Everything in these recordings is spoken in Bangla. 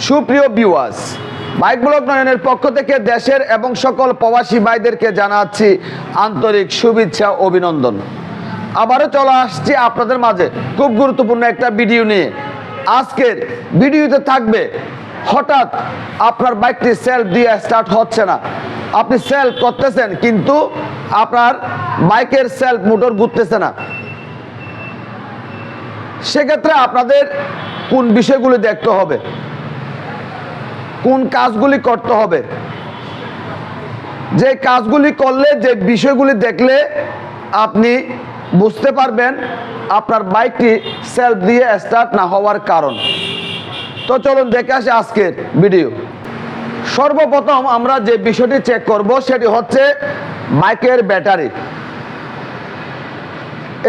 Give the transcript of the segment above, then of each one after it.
সুপ্রিয় ভিউয়ার্স, বাইক ব্লগ নয়নের পক্ষ থেকে দেশের এবং সকল প্রবাসী ভাইদেরকে জানাচ্ছি আন্তরিক শুভেচ্ছা ও অভিনন্দন। আবারও চলে আসছি আপনাদের মাঝে খুব গুরুত্বপূর্ণ একটা ভিডিও নিয়ে। আজকের ভিডিওতে থাকবে, হঠাৎ আপনার বাইকটি সেলফ দিয়ে স্টার্ট হচ্ছে না, আপনি সেলফ করতেছেন কিন্তু আপনার বাইকের সেলফ মোটর ঘুরতেছে না। সেক্ষেত্রে আপনাদের কোন বিষয়গুলি দেখতে হবে, কোন কাজগুলি করতে হবে, যে কাজগুলি করলে, যে বিষয়গুলি দেখলে আপনি বুঝতে পারবেন আপনার বাইকটি সেলফ দিয়ে স্টার্ট না হওয়ার কারণ। তো চলুন দেখে আসি আজকের ভিডিও। সর্বপ্রথম আমরা যে বিষয়টি চেক করব সেটি হচ্ছে বাইকের ব্যাটারি।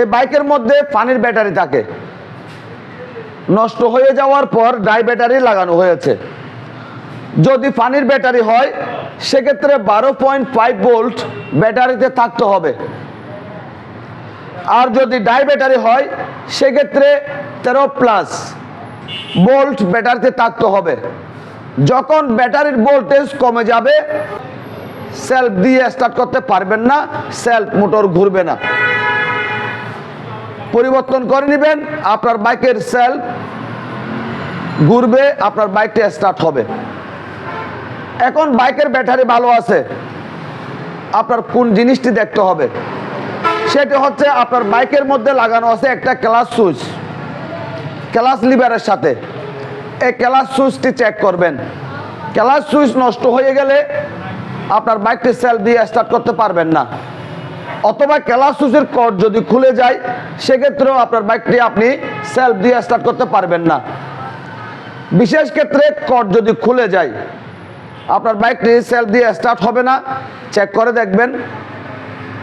এই বাইকের মধ্যে পানির ব্যাটারি থাকে, নষ্ট হয়ে যাওয়ার পর ড্রাই ব্যাটারি লাগানো হয়েছে। যদি পানির ব্যাটারি হয় সেক্ষেত্রে 12.5 ভোল্ট ব্যাটারিতে থাকতে হবে, আর যদি ড্রাই ব্যাটারি হয় সেক্ষেত্রে 13+ ভোল্ট ব্যাটারিতে থাকতে হবে। যখন ব্যাটারির ভোল্টেজ কমে যাবে সেলফ দিয়ে স্টার্ট করতে পারবেন না, সেলফ মোটর ঘুরবে না। পরিবর্তন করে নেবেন, আপনার বাইকের সেলফ ঘুরবে, আপনার বাইকটি স্টার্ট হবে। এখন বাইকের ব্যাটারি ভালো আছে, আপনার কোন জিনিসটি দেখতে হবে সেটি হচ্ছে আপনার বাইকের মধ্যে লাগানো আছে একটা ক্লাচ সুইচ, ক্লাচ লিভারের সাথে। এই ক্লাচ সুইচটি চেক করবেন। ক্লাচ সুইচ নষ্ট হয়ে গেলে আপনার বাইকটি সেলফ দিয়ে স্টার্ট করতে পারবেন না, অথবা ক্লাচ সুইচের কর্ড যদি খুলে যায় সেক্ষেত্রেও আপনার বাইকটি আপনি সেলফ দিয়ে স্টার্ট করতে পারবেন না। বিশেষ ক্ষেত্রে কর্ড যদি খুলে যায় আপনার বাইকটি সেলফ দিয়ে স্টার্ট হবে না। চেক করে দেখবেন,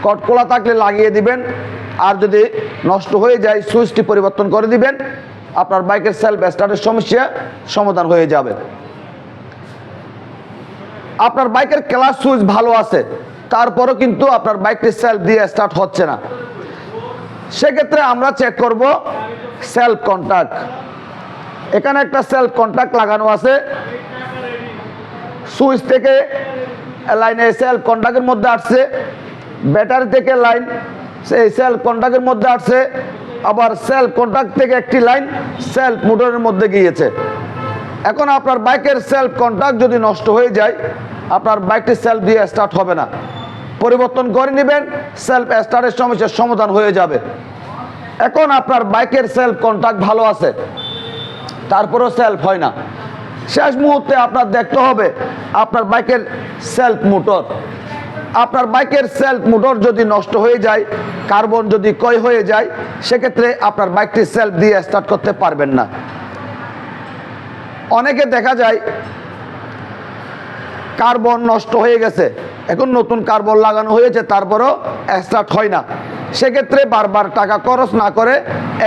কর্ড খোলা থাকলে লাগিয়ে দিবেন, আর যদি নষ্ট হয়ে যায় সুইচটি পরিবর্তন করে দিবেন, আপনার বাইকের সেলফ স্টার্টের সমস্যা সমাধান হয়ে যাবে। আপনার বাইকের ক্লাচ সুইচ ভালো আছে, তারপরও কিন্তু আপনার বাইকটি সেলফ দিয়ে স্টার্ট হচ্ছে না, সেক্ষেত্রে আমরা চেক করব সেলফ কন্টাক্ট। এখানে একটা সেলফ কন্টাক্ট লাগানো আছে, সুইচ থেকে লাইনে সেলফ কন্টাক্টের মধ্যে আসছে, ব্যাটারি থেকে লাইন সেই সেলফ কন্টাক্টের মধ্যে আসছে, আবার সেলফ কন্টাক্ট থেকে একটি লাইন সেলফ মোটরের মধ্যে গিয়েছে। এখন আপনার বাইকের সেলফ কন্টাক্ট যদি নষ্ট হয়ে যায় আপনার বাইকটি সেলফ দিয়ে স্টার্ট হবে না। পরিবর্তন করে নেবেন, সেলফ স্টার্টের সমস্যার সমাধান হয়ে যাবে। এখন আপনার বাইকের সেলফ কন্টাক্ট ভালো আছে, তারপরেও সেলফ হয় না, শেষ মুহূর্তে আপনার দেখতে হবে আপনার বাইকের সেলফ মোটর। আপনার বাইকের সেলফ মোটর যদি নষ্ট হয়ে যায়, কার্বন যদি ক্ষয় হয়ে যায়, সেক্ষেত্রে আপনার বাইকটি সেলফ দিয়ে স্টার্ট করতে পারবেন না। অনেকে দেখা যায় কার্বন নষ্ট হয়ে গেছে, এখন নতুন কার্বন লাগানো হয়েছে, তারপরেও স্টার্ট হয় না। সেক্ষেত্রে বারবার টাকা খরচ না করে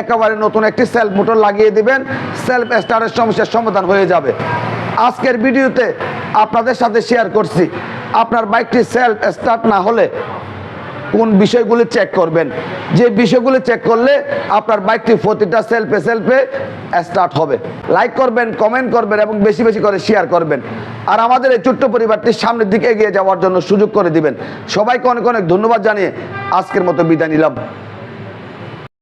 একেবারে নতুন একটি সেলফ মোটর লাগিয়ে দিবেন, সেলফ স্টার্টের সমস্যার সমাধান হয়ে যাবে। আজকের ভিডিওতে আপনাদের সাথে শেয়ার করছি আপনার বাইকটি সেলফ স্টার্ট না হলে কোন বিষয়গুলি চেক করবেন, যে বিষয়গুলি চেক করলে আপনার বাইকটি প্রতিটা সেলফে স্টার্ট হবে। লাইক করবেন, কমেন্ট করবেন এবং বেশি বেশি করে শেয়ার করবেন, আর আমাদের এই ছোট্ট পরিবারটির সামনের দিকে এগিয়ে যাওয়ার জন্য সুযোগ করে দিবেন। সবাইকে অনেক অনেক ধন্যবাদ জানিয়ে আজকের মতো বিদায় নিলাম।